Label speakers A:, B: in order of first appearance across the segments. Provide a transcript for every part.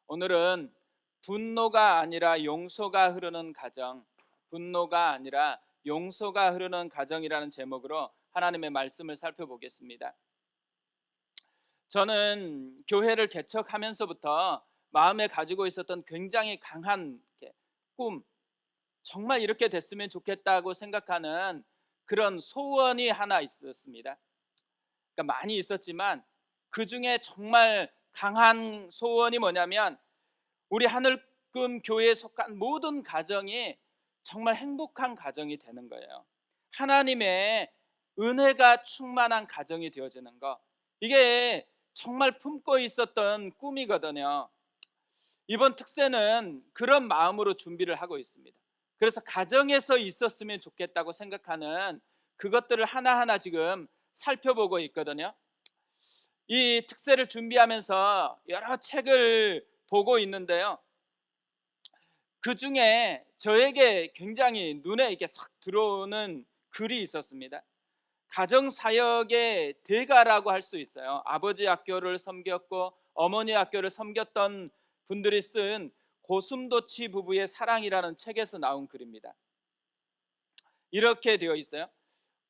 A: 오늘은 분노가 아니라 용서가 흐르는 가정, 분노가 아니라 용서가 흐르는 가정이라는 제목으로 하나님의 말씀을 살펴보겠습니다. 저는 교회를 개척하면서부터 마음에 가지고 있었던 굉장히 강한 꿈, 정말 이렇게 됐으면 좋겠다고 생각하는 그런 소원이 하나 있었습니다. 그러니까 많이 있었지만 그 중에 정말 강한 소원이 뭐냐면 우리 하늘금 교회에 속한 모든 가정이 정말 행복한 가정이 되는 거예요. 하나님의 은혜가 충만한 가정이 되어지는 거, 이게 정말 품고 있었던 꿈이거든요. 이번 특세는 그런 마음으로 준비를 하고 있습니다. 그래서 가정에서 있었으면 좋겠다고 생각하는 그것들을 하나하나 지금 살펴보고 있거든요. 이 특세를 준비하면서 여러 책을 보고 있는데요, 그 중에 저에게 굉장히 눈에 이렇게 싹 들어오는 글이 있었습니다. 가정사역의 대가라고 할 수 있어요. 아버지 학교를 섬겼고 어머니 학교를 섬겼던 분들이 쓴 고슴도치 부부의 사랑이라는 책에서 나온 글입니다. 이렇게 되어 있어요.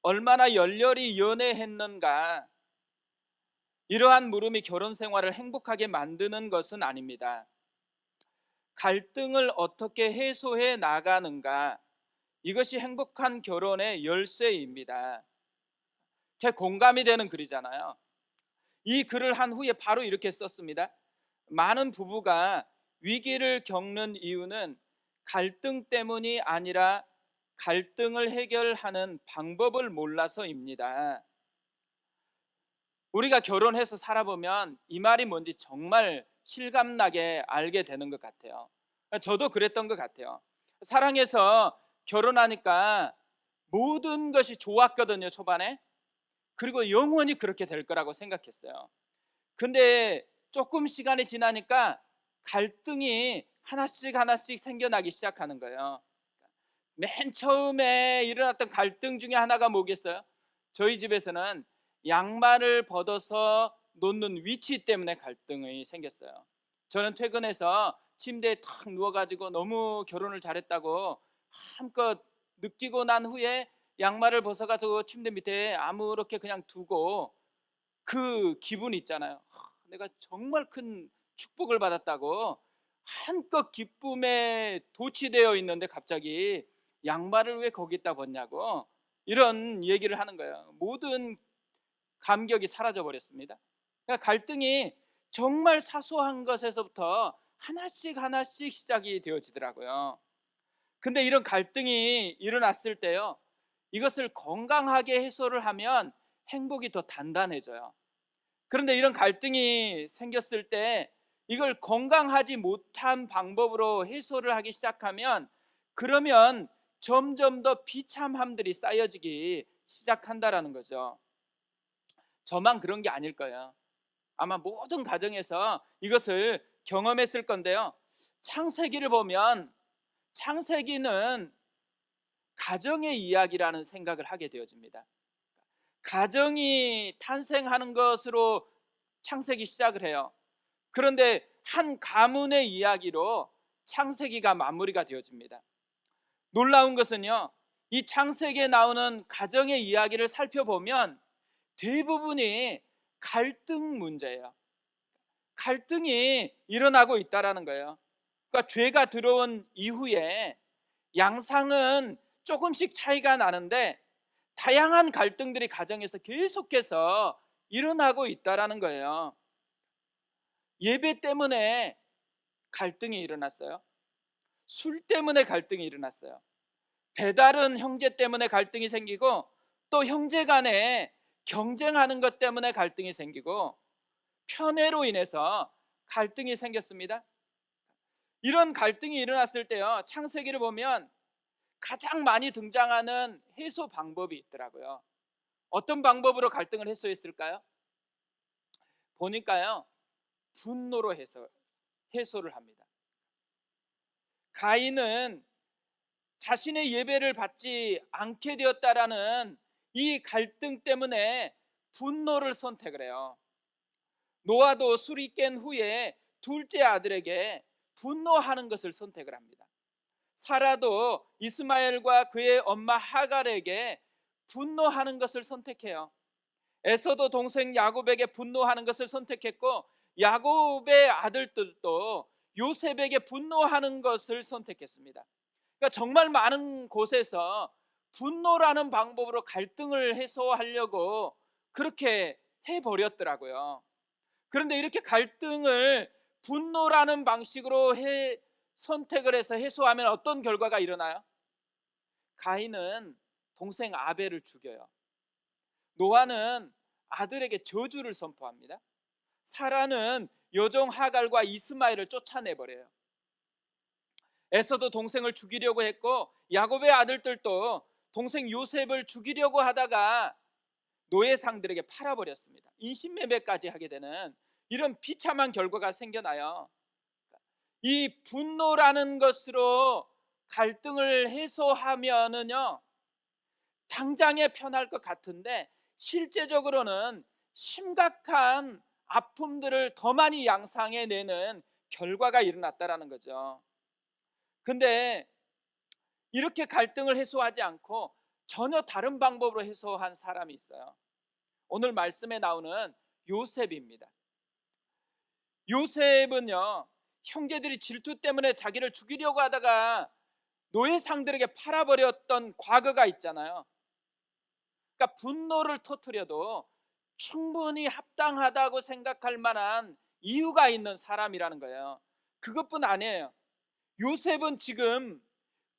A: 얼마나 열렬히 연애했는가, 이러한 물음이 결혼 생활을 행복하게 만드는 것은 아닙니다. 갈등을 어떻게 해소해 나가는가, 이것이 행복한 결혼의 열쇠입니다. 제 공감이 되는 글이잖아요. 이 글을 한 후에 바로 이렇게 썼습니다. 많은 부부가 위기를 겪는 이유는 갈등 때문이 아니라 갈등을 해결하는 방법을 몰라서입니다. 우리가 결혼해서 살아보면 이 말이 뭔지 정말 실감나게 알게 되는 것 같아요. 저도 그랬던 것 같아요. 사랑해서 결혼하니까 모든 것이 좋았거든요, 초반에. 그리고 영원히 그렇게 될 거라고 생각했어요. 근데 조금 시간이 지나니까 갈등이 하나씩 하나씩 생겨나기 시작하는 거예요. 맨 처음에 일어났던 갈등 중에 하나가 뭐겠어요? 저희 집에서는 양말을 벗어서 놓는 위치 때문에 갈등이 생겼어요. 저는 퇴근해서 침대에 탁 누워가지고 너무 결혼을 잘했다고 한껏 느끼고 난 후에 양말을 벗어가지고 침대 밑에 아무렇게 그냥 두고 그 기분 있잖아요. 내가 정말 큰 축복을 받았다고 한껏 기쁨에 도취되어 있는데 갑자기 양말을 왜 거기다 벗냐고 이런 얘기를 하는 거예요. 모든 감격이 사라져 버렸습니다. 그러니까 갈등이 정말 사소한 것에서부터 하나씩 하나씩 시작이 되어지더라고요. 근데 이런 갈등이 일어났을 때요, 이것을 건강하게 해소를 하면 행복이 더 단단해져요. 그런데 이런 갈등이 생겼을 때 이걸 건강하지 못한 방법으로 해소를 하기 시작하면, 그러면 점점 더 비참함들이 쌓여지기 시작한다라는 거죠. 저만 그런 게 아닐 거예요. 아마 모든 가정에서 이것을 경험했을 건데요. 창세기를 보면 창세기는 가정의 이야기라는 생각을 하게 되어집니다. 가정이 탄생하는 것으로 창세기 시작을 해요. 그런데 한 가문의 이야기로 창세기가 마무리가 되어집니다. 놀라운 것은요, 이 창세기에 나오는 가정의 이야기를 살펴보면 대부분이 갈등 문제예요. 갈등이 일어나고 있다라는 거예요. 그러니까 죄가 들어온 이후에 양상은 조금씩 차이가 나는데 다양한 갈등들이 가정에서 계속해서 일어나고 있다라는 거예요. 예배 때문에 갈등이 일어났어요. 술 때문에 갈등이 일어났어요. 배다른 형제 때문에 갈등이 생기고, 또 형제 간에 경쟁하는 것 때문에 갈등이 생기고, 편애로 인해서 갈등이 생겼습니다. 이런 갈등이 일어났을 때요, 창세기를 보면 가장 많이 등장하는 해소 방법이 있더라고요. 어떤 방법으로 갈등을 해소했을까요? 보니까요, 분노로 해소를 합니다. 가인은 자신의 예배를 받지 않게 되었다라는 이 갈등 때문에 분노를 선택을 해요. 노아도 술이 깬 후에 둘째 아들에게 분노하는 것을 선택을 합니다. 사라도 이스마엘과 그의 엄마 하갈에게 분노하는 것을 선택해요. 에서도 동생 야곱에게 분노하는 것을 선택했고, 야곱의 아들들도 요셉에게 분노하는 것을 선택했습니다. 그러니까 정말 많은 곳에서 분노라는 방법으로 갈등을 해소하려고 그렇게 해버렸더라고요. 그런데 이렇게 갈등을 분노라는 방식으로 선택을 해서 해소하면 어떤 결과가 일어나요? 가인은 동생 아벨을 죽여요. 노아는 아들에게 저주를 선포합니다. 사라는 여종 하갈과 이스마엘을 쫓아내버려요. 에서도 동생을 죽이려고 했고, 야곱의 아들들도 동생 요셉을 죽이려고 하다가 노예상들에게 팔아버렸습니다. 인신매매까지 하게 되는 이런 비참한 결과가 생겨나요. 이 분노라는 것으로 갈등을 해소하면은요, 당장에 편할 것 같은데 실제적으로는 심각한 아픔들을 더 많이 양상해내는 결과가 일어났다라는 거죠. 근데 이렇게 갈등을 해소하지 않고 전혀 다른 방법으로 해소한 사람이 있어요. 오늘 말씀에 나오는 요셉입니다. 요셉은요, 형제들이 질투 때문에 자기를 죽이려고 하다가 노예상들에게 팔아버렸던 과거가 있잖아요. 그러니까 분노를 터뜨려도 충분히 합당하다고 생각할 만한 이유가 있는 사람이라는 거예요. 그것뿐 아니에요. 요셉은 지금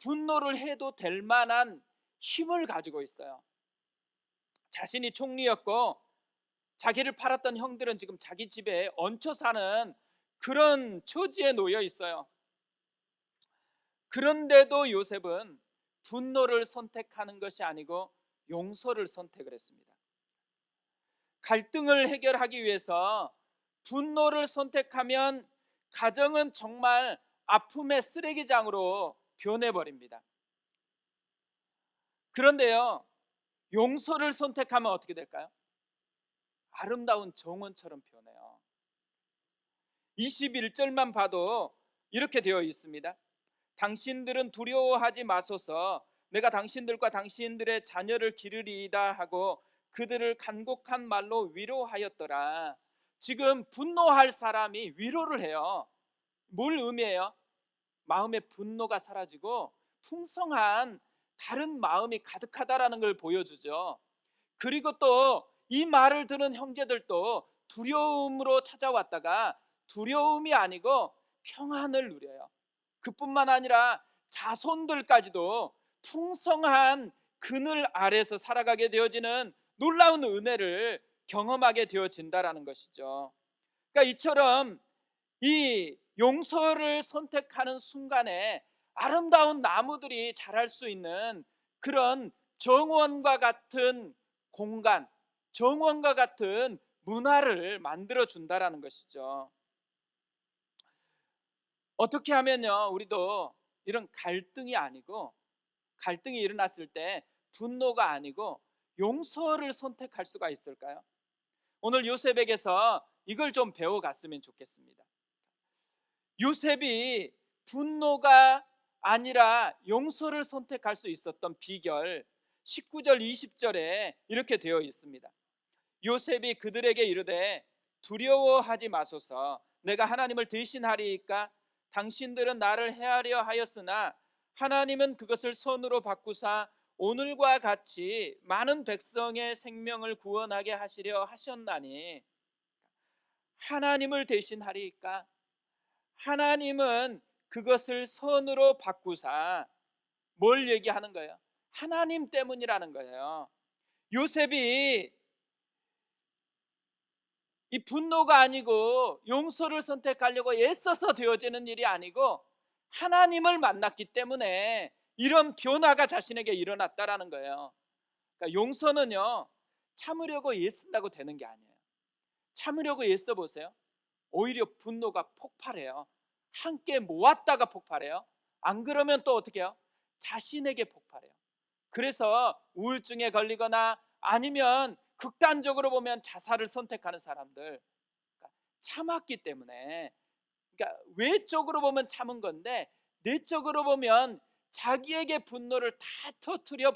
A: 분노를 해도 될 만한 힘을 가지고 있어요. 자신이 총리였고 자기를 팔았던 형들은 지금 자기 집에 얹혀 사는 그런 처지에 놓여 있어요. 그런데도 요셉은 분노를 선택하는 것이 아니고 용서를 선택을 했습니다. 갈등을 해결하기 위해서 분노를 선택하면 가정은 정말 아픔의 쓰레기장으로 변해버립니다. 그런데요, 용서를 선택하면 어떻게 될까요? 아름다운 정원처럼 변해요. 21절만 봐도 이렇게 되어 있습니다. 당신들은 두려워하지 마소서, 내가 당신들과 당신들의 자녀를 기르리이다 하고 그들을 간곡한 말로 위로하였더라. 지금 분노할 사람이 위로를 해요. 뭘 의미해요? 마음의 분노가 사라지고 풍성한 다른 마음이 가득하다라는 걸 보여주죠. 그리고 또 이 말을 들은 형제들도 두려움으로 찾아왔다가 두려움이 아니고 평안을 누려요. 그뿐만 아니라 자손들까지도 풍성한 그늘 아래서 살아가게 되어지는 놀라운 은혜를 경험하게 되어진다라는 것이죠. 그러니까 이처럼 이 용서를 선택하는 순간에 아름다운 나무들이 자랄 수 있는 그런 정원과 같은 공간, 정원과 같은 문화를 만들어 준다라는 것이죠. 어떻게 하면요, 우리도 이런 갈등이 아니고, 갈등이 일어났을 때 분노가 아니고 용서를 선택할 수가 있을까요? 오늘 요셉에게서 이걸 좀 배워갔으면 좋겠습니다. 요셉이 분노가 아니라 용서를 선택할 수 있었던 비결, 19절 20절에 이렇게 되어 있습니다. 요셉이 그들에게 이르되 두려워하지 마소서, 내가 하나님을 대신하리이까. 당신들은 나를 해하려 하였으나 하나님은 그것을 선으로 바꾸사 오늘과 같이 많은 백성의 생명을 구원하게 하시려 하셨나니. 하나님을 대신하리이까. 하나님은 그것을 선으로 바꾸사, 뭘 얘기하는 거예요? 하나님 때문이라는 거예요. 요셉이 이 분노가 아니고 용서를 선택하려고 애써서 되어지는 일이 아니고 하나님을 만났기 때문에 이런 변화가 자신에게 일어났다라는 거예요. 그러니까 용서는요, 참으려고 애쓴다고 되는 게 아니에요. 참으려고 애써 보세요. 오히려 분노가 폭발해요. 함께 모았다가 폭발해요. 안 그러면 또 어떻게 해요? 자신에게 폭발해요. 그래서 우울증에 걸리거나 아니면 극단적으로 보면 자살을 선택하는 사람들, 참았기 때문에 그러니까 외적으로 보면 참은 건데 내적으로 보면 자기에게 분노를 다 터뜨려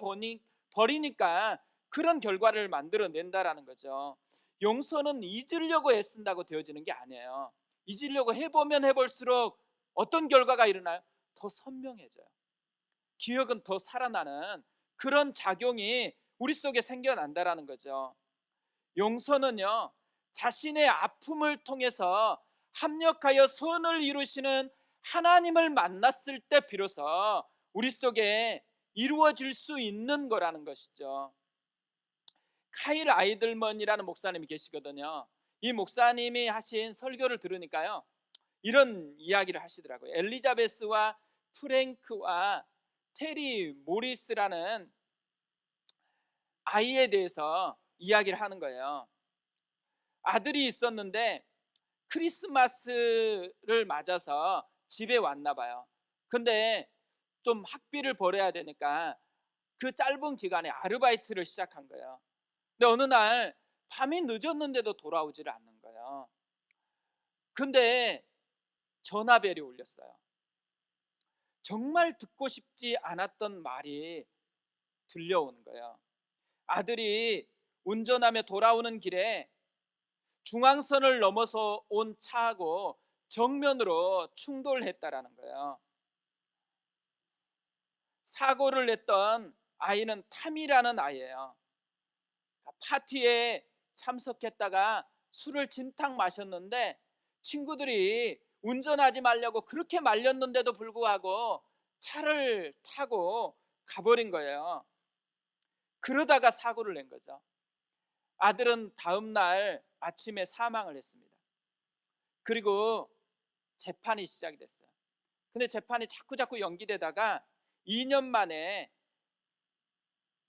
A: 버리니까 그런 결과를 만들어낸다라는 거죠. 용서는 잊으려고 애쓴다고 되어지는 게 아니에요. 잊으려고 해보면 해볼수록 어떤 결과가 일어나요? 더 선명해져요. 기억은 더 살아나는 그런 작용이 우리 속에 생겨난다라는 거죠. 용서는요, 자신의 아픔을 통해서 합력하여 선을 이루시는 하나님을 만났을 때 비로소 우리 속에 이루어질 수 있는 거라는 것이죠. 카일 아이들먼이라는 목사님이 계시거든요. 이 목사님이 하신 설교를 들으니까요, 이런 이야기를 하시더라고요. 엘리자베스와 프랭크와 테리 모리스라는 아이에 대해서 이야기를 하는 거예요. 아들이 있었는데 크리스마스를 맞아서 집에 왔나 봐요. 근데 좀 학비를 벌어야 되니까 그 짧은 기간에 아르바이트를 시작한 거예요. 근데 어느 날 밤이 늦었는데도 돌아오지를 않는 거예요. 근데 전화벨이 울렸어요. 정말 듣고 싶지 않았던 말이 들려오는 거예요. 아들이 운전하며 돌아오는 길에 중앙선을 넘어서 온 차하고 정면으로 충돌했다라는 거예요. 사고를 냈던 아이는 탐이라는 아이예요. 파티에 참석했다가 술을 진탕 마셨는데 친구들이 운전하지 말라고 그렇게 말렸는데도 불구하고 차를 타고 가버린 거예요. 그러다가 사고를 낸 거죠. 아들은 다음 날 아침에 사망을 했습니다. 그리고 재판이 시작이 됐어요. 근데 재판이 자꾸 연기되다가 2년 만에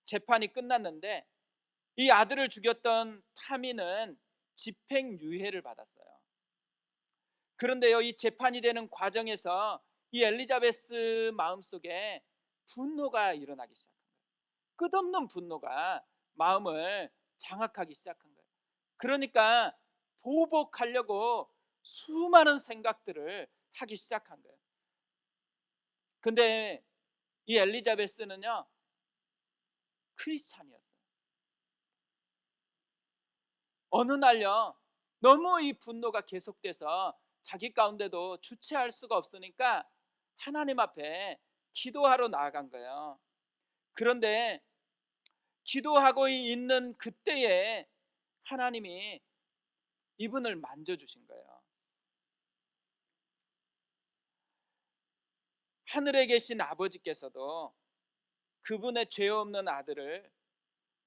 A: 재판이 끝났는데 이 아들을 죽였던 타미는 집행유예를 받았어요. 그런데요, 이 재판이 되는 과정에서 이 엘리자베스 마음속에 분노가 일어나기 시작한 거예요. 끝없는 분노가 마음을 장악하기 시작한 거예요. 그러니까 보복하려고 수많은 생각들을 하기 시작한 거예요. 근데 이 엘리자베스는요, 크리스찬이었어요. 어느 날요, 너무 이 분노가 계속돼서 자기 가운데도 주체할 수가 없으니까 하나님 앞에 기도하러 나아간 거예요. 그런데 기도하고 있는 그때에 하나님이 이분을 만져주신 거예요. 하늘에 계신 아버지께서도 그분의 죄 없는 아들을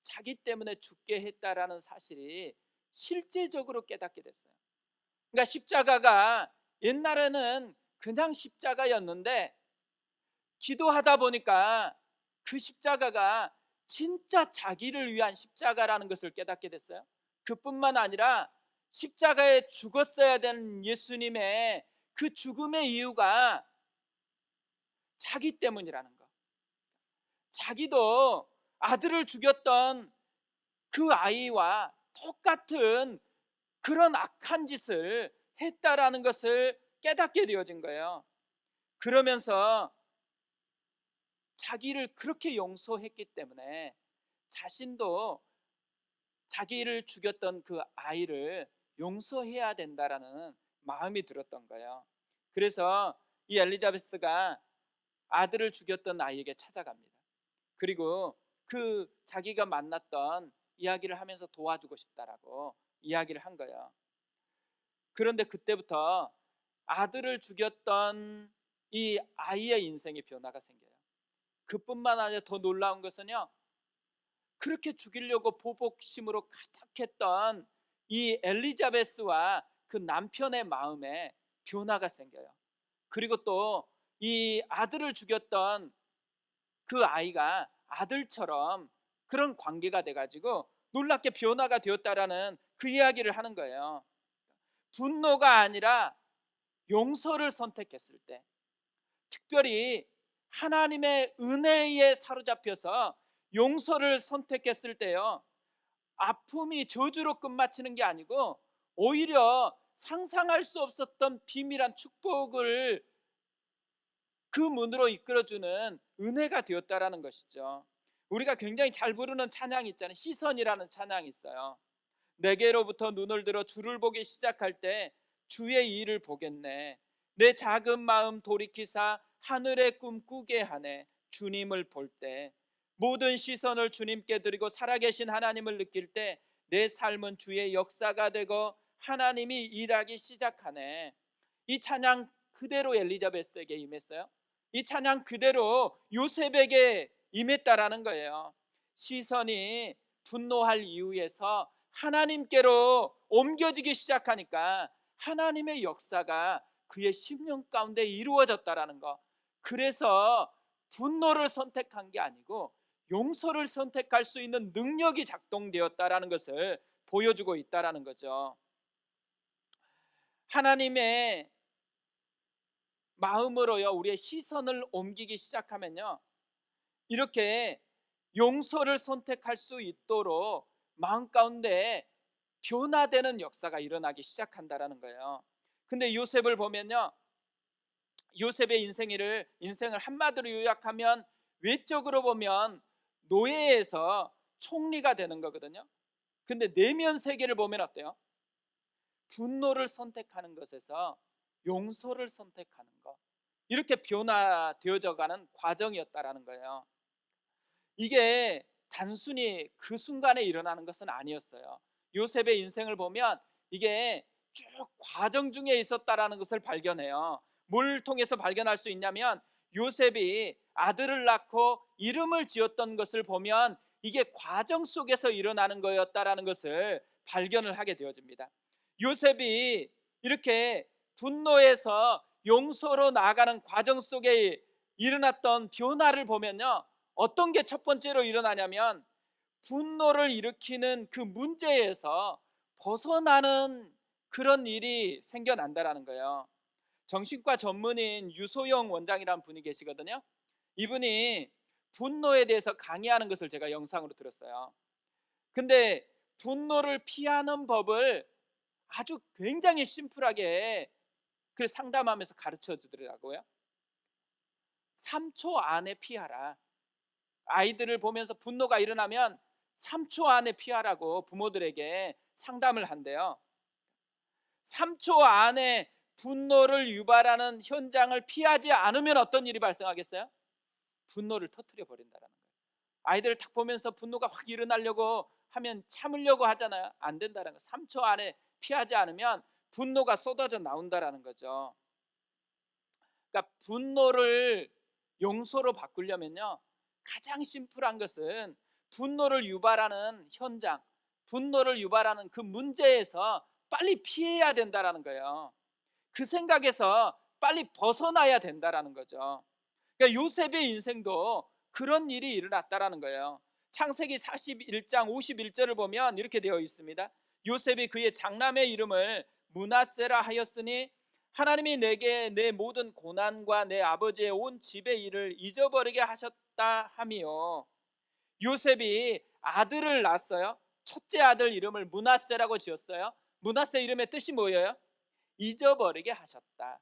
A: 자기 때문에 죽게 했다라는 사실이 실제적으로 깨닫게 됐어요. 그러니까 십자가가 옛날에는 그냥 십자가였는데 기도하다 보니까 그 십자가가 진짜 자기를 위한 십자가라는 것을 깨닫게 됐어요. 그뿐만 아니라 십자가에 죽었어야 되는 예수님의 그 죽음의 이유가 자기 때문이라는 거. 자기도 아들을 죽였던 그 아이와 똑같은 그런 악한 짓을 했다라는 것을 깨닫게 되어진 거예요. 그러면서 자기를 그렇게 용서했기 때문에 자신도 자기를 죽였던 그 아이를 용서해야 된다라는 마음이 들었던 거예요. 그래서 이 엘리자베스가 아들을 죽였던 아이에게 찾아갑니다. 그리고 그 자기가 만났던 이야기를 하면서 도와주고 싶다라고 이야기를 한 거예요. 그런데 그때부터 아들을 죽였던 이 아이의 인생에 변화가 생겨요. 그뿐만 아니라 더 놀라운 것은요, 그렇게 죽이려고 보복심으로 가득했던 이 엘리자베스와 그 남편의 마음에 변화가 생겨요. 그리고 또 이 아들을 죽였던 그 아이가 아들처럼 그런 관계가 돼가지고 놀랍게 변화가 되었다라는 그 이야기를 하는 거예요. 분노가 아니라 용서를 선택했을 때, 특별히 하나님의 은혜에 사로잡혀서 용서를 선택했을 때요, 아픔이 저주로 끝마치는 게 아니고 오히려 상상할 수 없었던 비밀한 축복을 그 문으로 이끌어주는 은혜가 되었다라는 것이죠. 우리가 굉장히 잘 부르는 찬양이 있잖아요. 시선이라는 찬양이 있어요. 내게로부터 눈을 들어 주를 보기 시작할 때 주의 일을 보겠네. 내 작은 마음 돌이키사 하늘의 꿈 꾸게 하네. 주님을 볼 때 모든 시선을 주님께 드리고 살아계신 하나님을 느낄 때 내 삶은 주의 역사가 되고 하나님이 일하기 시작하네. 이 찬양 그대로 엘리자베스에게 임했어요. 이 찬양 그대로 요셉에게 임했다라는 거예요. 시선이 분노할 이유에서 하나님께로 옮겨지기 시작하니까 하나님의 역사가 그의 심령 가운데 이루어졌다라는 거. 그래서 분노를 선택한 게 아니고 용서를 선택할 수 있는 능력이 작동되었다라는 것을 보여주고 있다라는 거죠. 하나님의 마음으로요, 우리의 시선을 옮기기 시작하면요, 이렇게 용서를 선택할 수 있도록 마음 가운데 변화되는 역사가 일어나기 시작한다라는 거예요. 근데 요셉을 보면요, 요셉의 인생을 한마디로 요약하면 외적으로 보면 노예에서 총리가 되는 거거든요. 근데 내면 세계를 보면 어때요? 분노를 선택하는 것에서 용서를 선택하는 것, 이렇게 변화되어져 가는 과정이었다라는 거예요. 이게 단순히 그 순간에 일어나는 것은 아니었어요. 요셉의 인생을 보면 이게 쭉 과정 중에 있었다라는 것을 발견해요. 뭘 통해서 발견할 수 있냐면 요셉이 아들을 낳고 이름을 지었던 것을 보면 이게 과정 속에서 일어나는 거였다라는 것을 발견을 하게 되어집니다. 요셉이 이렇게 분노에서 용서로 나아가는 과정 속에 일어났던 변화를 보면요, 어떤 게 첫 번째로 일어나냐면 분노를 일으키는 그 문제에서 벗어나는 그런 일이 생겨난다라는 거예요. 정신과 전문인 유소영 원장이라는 분이 계시거든요. 이분이 분노에 대해서 강의하는 것을 제가 영상으로 들었어요. 근데 분노를 피하는 법을 아주 굉장히 심플하게 그 상담하면서 가르쳐 주더라고요. 3초 안에 피하라. 아이들을 보면서 분노가 일어나면 3초 안에 피하라고 부모들에게 상담을 한대요. 3초 안에 분노를 유발하는 현장을 피하지 않으면 어떤 일이 발생하겠어요? 분노를 터뜨려 버린다는 거예요. 아이들을 딱 보면서 분노가 확 일어나려고 하면 참으려고 하잖아요. 안 된다는 거예요. 3초 안에 피하지 않으면 분노가 쏟아져 나온다는 거죠. 그러니까 분노를 용서로 바꾸려면요, 가장 심플한 것은 분노를 유발하는 현장, 분노를 유발하는 그 문제에서 빨리 피해야 된다는 거예요. 그 생각에서 빨리 벗어나야 된다는 거죠. 그러니까 요셉의 인생도 그런 일이 일어났다는 거예요. 창세기 41장 51절을 보면 이렇게 되어 있습니다. 요셉이 그의 장남의 이름을 므낫세라 하였으니 하나님이 내게 내 모든 고난과 내 아버지의 온 집의 일을 잊어버리게 하셨다 하며, 요셉이 아들을 낳았어요. 첫째 아들 이름을 므낫세라고 지었어요. 므낫세 이름의 뜻이 뭐예요? 잊어버리게 하셨다.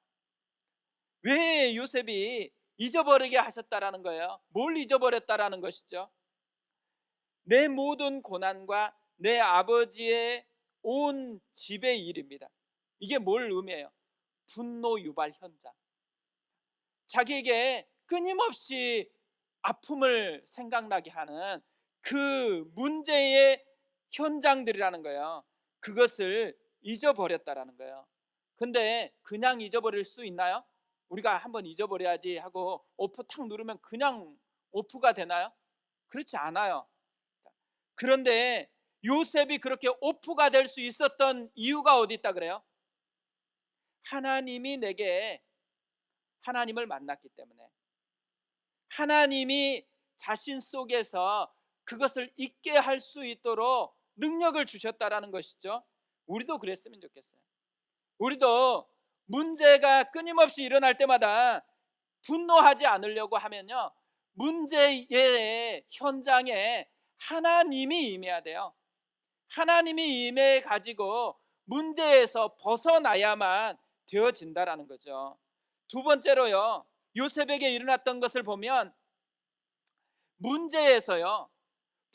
A: 왜 요셉이 잊어버리게 하셨다라는 거예요? 뭘 잊어버렸다라는 것이죠? 내 모든 고난과 내 아버지의 온 집의 일입니다. 이게 뭘 의미해요? 분노 유발 현장. 자기에게 끊임없이 아픔을 생각나게 하는 그 문제의 현장들이라는 거예요. 그것을 잊어버렸다라는 거예요. 근데 그냥 잊어버릴 수 있나요? 우리가 한번 잊어버려야지 하고 오프 탁 누르면 그냥 오프가 되나요? 그렇지 않아요. 그런데 요셉이 그렇게 오프가 될 수 있었던 이유가 어디 있다 그래요? 하나님이 내게 하나님을 만났기 때문에, 하나님이 자신 속에서 그것을 잊게 할 수 있도록 능력을 주셨다라는 것이죠. 우리도 그랬으면 좋겠어요. 우리도 문제가 끊임없이 일어날 때마다 분노하지 않으려고 하면요, 문제의 현장에 하나님이 임해야 돼요. 하나님이 임해 가지고 문제에서 벗어나야만 되어진다라는 거죠. 두 번째로요, 요셉에게 일어났던 것을 보면 문제에서요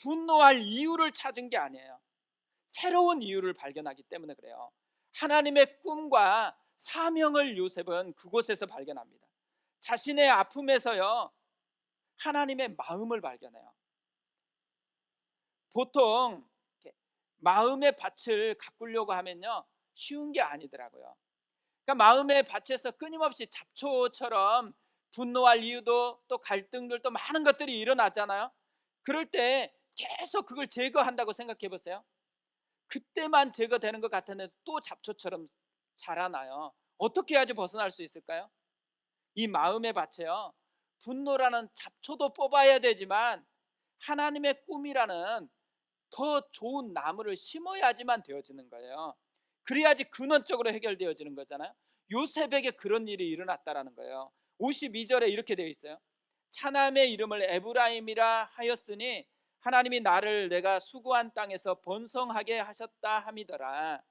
A: 분노할 이유를 찾은 게 아니에요. 새로운 이유를 발견하기 때문에 그래요. 하나님의 꿈과 사명을 요셉은 그곳에서 발견합니다. 자신의 아픔에서요 하나님의 마음을 발견해요. 보통 이렇게 마음의 밭을 가꾸려고 하면요 쉬운 게 아니더라고요. 그러니까 마음의 밭에서 끊임없이 잡초처럼 분노할 이유도 또 갈등들도 많은 것들이 일어나잖아요. 그럴 때 계속 그걸 제거한다고 생각해 보세요. 그때만 제거되는 것 같았는데 또 잡초처럼 자라나요. 어떻게 해야지 벗어날 수 있을까요? 이 마음의 밭에요 분노라는 잡초도 뽑아야 되지만 하나님의 꿈이라는 더 좋은 나무를 심어야지만 되어지는 거예요. 그래야지 근원적으로 해결되어지는 거잖아요. 요셉에게 그런 일이 일어났다라는 거예요. 52절에 이렇게 되어 있어요. 차남의 이름을 에브라임이라 하였으니 하나님이 나를 내가 수고한 땅에서 번성하게 하셨다 함이더라.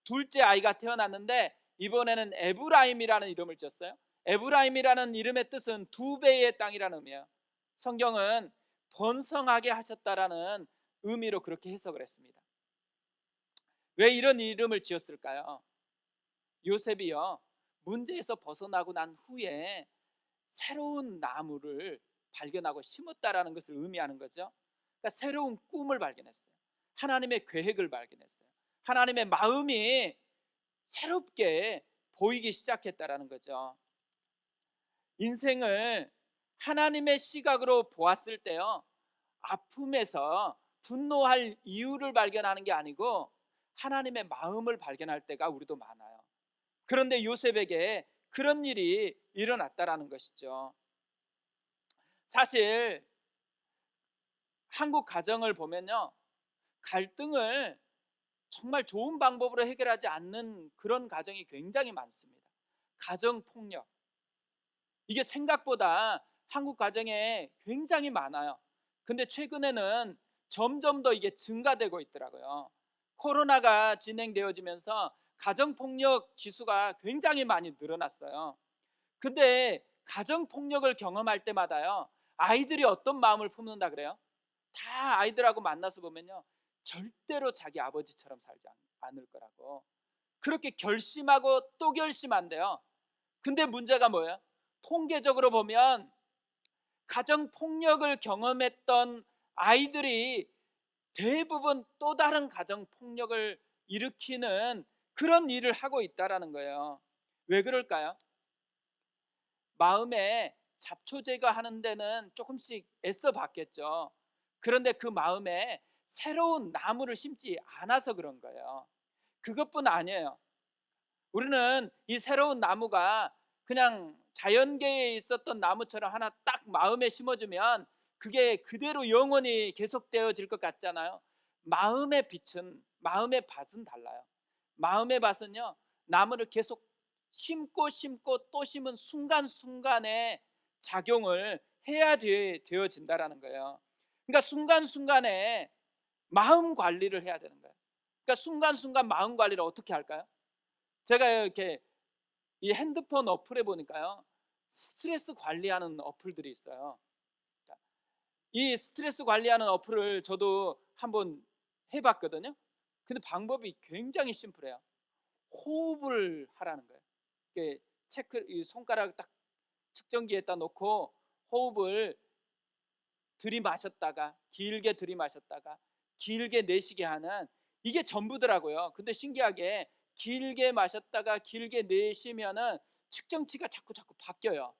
A: 둘째 아이가 태어났는데 이번에는 에브라임이라는 이름을 졌어요. 에브라임이라는 이름의 뜻은 두 배의 땅이라는 의미예요. 성경은 번성하게 하셨다라는 의미로 그렇게 해석을 했습니다. 왜 이런 이름을 지었을까요? 요셉이요 문제에서 벗어나고 난 후에 새로운 나무를 발견하고 심었다라는 것을 의미하는 거죠. 그러니까 새로운 꿈을 발견했어요. 하나님의 계획을 발견했어요. 하나님의 마음이 새롭게 보이기 시작했다라는 거죠. 인생을 하나님의 시각으로 보았을 때요 아픔에서 분노할 이유를 발견하는 게 아니고 하나님의 마음을 발견할 때가 우리도 많아요. 그런데 요셉에게 그런 일이 일어났다라는 것이죠. 사실 한국 가정을 보면요 갈등을 정말 좋은 방법으로 해결하지 않는 그런 가정이 굉장히 많습니다. 가정 폭력, 이게 생각보다 한국 가정에 굉장히 많아요. 근데 최근에는 점점 더 이게 증가되고 있더라고요. 코로나가 진행되어지면서 가정폭력 지수가 굉장히 많이 늘어났어요. 근데 가정폭력을 경험할 때마다요 아이들이 어떤 마음을 품는다 그래요? 다 아이들하고 만나서 보면요 절대로 자기 아버지처럼 살지 않을 거라고 그렇게 결심하고 또 결심한대요. 근데 문제가 뭐예요? 통계적으로 보면 가정 폭력을 경험했던 아이들이 대부분 또 다른 가정 폭력을 일으키는 그런 일을 하고 있다라는 거예요. 왜 그럴까요? 마음에 잡초 제거하는 데는 조금씩 애써 봤겠죠. 그런데 그 마음에 새로운 나무를 심지 않아서 그런 거예요. 그것뿐 아니에요. 우리는 이 새로운 나무가 그냥 자연계에 있었던 나무처럼 하나 딱 마음에 심어주면 그게 그대로 영원히 계속되어질 것 같잖아요. 마음의 빛은, 마음의 밭은 달라요. 마음의 밭은요 나무를 계속 심고 또 심은 순간순간에 작용을 해야 되어진다라는 거예요. 그러니까 순간순간에 마음 관리를 해야 되는 거예요. 그러니까 순간순간 마음 관리를 어떻게 할까요? 제가 이렇게 이 핸드폰 어플에 보니까요 스트레스 관리하는 어플들이 있어요. 이 스트레스 관리하는 어플을 저도 한번 해봤거든요. 근데 방법이 굉장히 심플해요. 호흡을 하라는 거예요. 이렇게 체크, 이 손가락 딱 측정기에다 놓고 호흡을 들이마셨다가 길게 들이마셨다가 길게 내쉬게 하는 이게 전부더라고요. 근데 신기하게 길게 마셨다가 길게 내쉬면은 측정치가 자꾸 바뀌어요.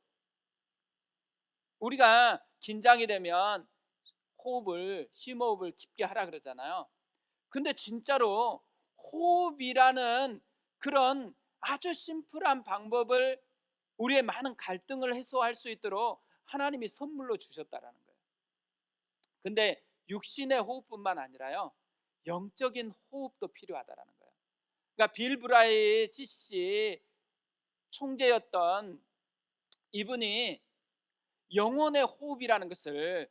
A: 우리가 긴장이 되면 호흡을 심호흡을 깊게 하라 그러잖아요. 근데 진짜로 호흡이라는 그런 아주 심플한 방법을 우리의 많은 갈등을 해소할 수 있도록 하나님이 선물로 주셨다라는 거예요. 근데 육신의 호흡뿐만 아니라요 영적인 호흡도 필요하다라는 거예요. 그러니까 빌 브라이 지씨 총재였던 이분이 영혼의 호흡이라는 것을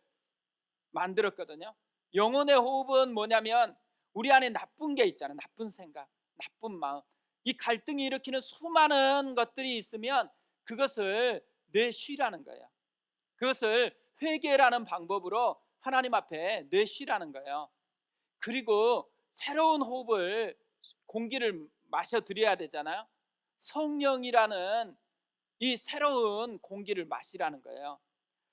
A: 만들었거든요. 영혼의 호흡은 뭐냐면 우리 안에 나쁜 게 있잖아요. 나쁜 생각, 나쁜 마음, 이 갈등이 일으키는 수많은 것들이 있으면 그것을 내쉬라는 거예요. 그것을 회개라는 방법으로 하나님 앞에 내쉬라는 거예요. 그리고 새로운 호흡을, 공기를 마셔 드려야 되잖아요. 성령이라는 이 새로운 공기를 마시라는 거예요.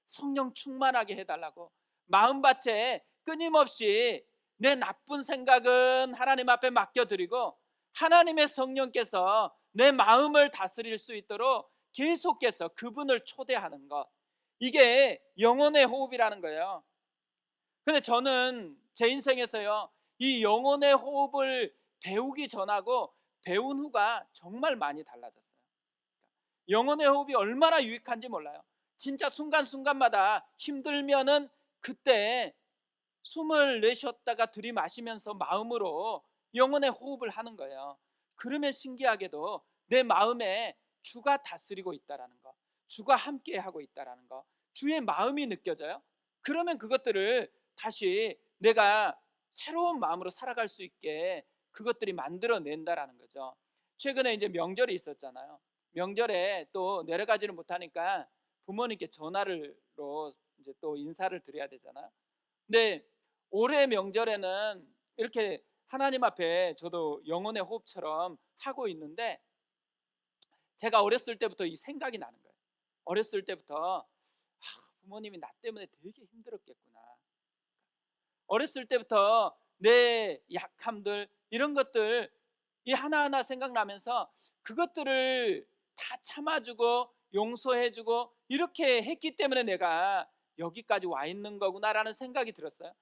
A: 성령 충만하게 해달라고. 마음밭에 끊임없이 내 나쁜 생각은 하나님 앞에 맡겨드리고 하나님의 성령께서 내 마음을 다스릴 수 있도록 계속해서 그분을 초대하는 것, 이게 영혼의 호흡이라는 거예요. 근데 저는 제 인생에서요, 이 영혼의 호흡을 배우기 전하고 배운 후가 정말 많이 달라졌어요. 영혼의 호흡이 얼마나 유익한지 몰라요. 진짜 순간순간마다 힘들면은 그때 숨을 내쉬었다가 들이마시면서 마음으로 영혼의 호흡을 하는 거예요. 그러면 신기하게도 내 마음에 주가 다스리고 있다라는 거, 주가 함께 하고 있다라는 거, 주의 마음이 느껴져요. 그러면 그것들을 다시 내가 새로운 마음으로 살아갈 수 있게 그것들이 만들어낸다라는 거죠. 최근에 이제 명절이 있었잖아요. 명절에 또 내려가지를 못하니까 부모님께 전화로 이제 또 인사를 드려야 되잖아요. 근데 올해 명절에는 이렇게 하나님 앞에 저도 영혼의 호흡처럼 하고 있는데, 제가 어렸을 때부터 이 생각이 나는 거예요. 어렸을 때부터 부모님이 나 때문에 되게 힘들었겠구나. 어렸을 때부터 내 약함들, 이런 것들 이 하나하나 생각나면서 그것들을 다 참아주고 용서해주고 이렇게 했기 때문에 내가 여기까지 와 있는 거구나라는 생각이 들었어요.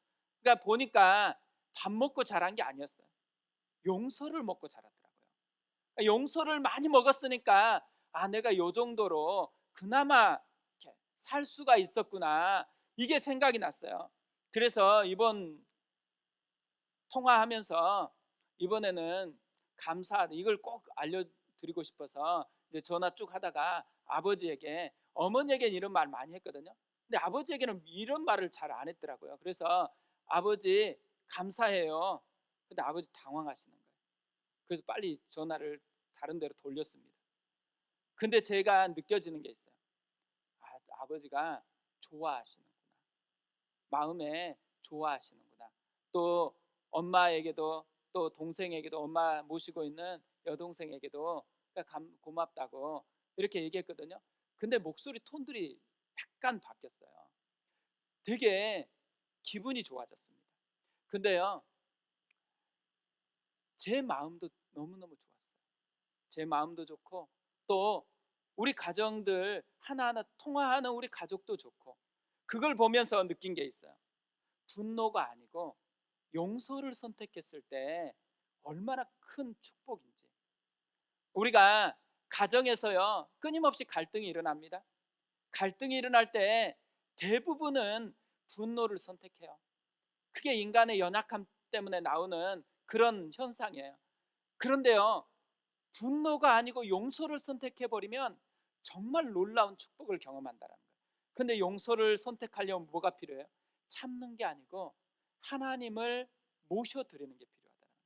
A: 그러니까 보니까 밥 먹고 자란 게 아니었어요. 용서를 먹고 자랐더라고요. 그러니까 용서를 많이 먹었으니까 내가 요 정도로 그나마 이렇게 살 수가 있었구나, 이게 생각이 났어요. 그래서 이번 통화하면서 이번에는 감사, 이걸 꼭 알려드리고 싶어서 이제 전화 쭉 하다가 아버지에게, 어머니에게는 이런 말 많이 했거든요. 근데 아버지에게는 이런 말을 잘 안 했더라고요. 그래서 아버지 감사해요. 근데 아버지 당황하시는 거예요. 그래서 빨리 전화를 다른 데로 돌렸습니다. 근데 제가 느껴지는 게 있어요. 아버지가 좋아하시는구나. 마음에 좋아하시는구나. 또 엄마에게도, 또 동생에게도, 엄마 모시고 있는 여동생에게도 고맙다고 이렇게 얘기했거든요. 근데 목소리 톤들이 약간 바뀌었어요. 되게 기분이 좋아졌습니다. 근데요, 제 마음도 너무너무 좋았어요. 제 마음도 좋고, 또 우리 가정들 하나하나 통화하는 우리 가족도 좋고, 그걸 보면서 느낀 게 있어요. 분노가 아니고 용서를 선택했을 때 얼마나 큰 축복인지. 우리가 가정에서요, 끊임없이 갈등이 일어납니다. 갈등이 일어날 때 대부분은 분노를 선택해요. 그게 인간의 연약함 때문에 나오는 그런 현상이에요. 그런데요, 분노가 아니고 용서를 선택해 버리면 정말 놀라운 축복을 경험한다는 거예요. 근데 용서를 선택하려면 뭐가 필요해요? 참는 게 아니고 하나님을 모셔드리는 게 필요하다는 거예요.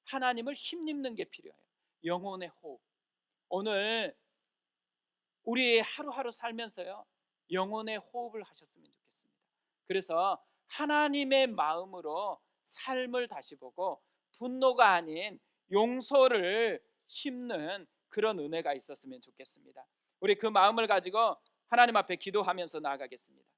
A: 하나님을 힘입는 게 필요해요. 영혼의 호흡. 오늘 우리 하루하루 살면서요, 영혼의 호흡을 하셨으면 좋겠습니다. 그래서 하나님의 마음으로 삶을 다시 보고 분노가 아닌 용서를 심는 그런 은혜가 있었으면 좋겠습니다. 우리 그 마음을 가지고 하나님 앞에 기도하면서 나아가겠습니다.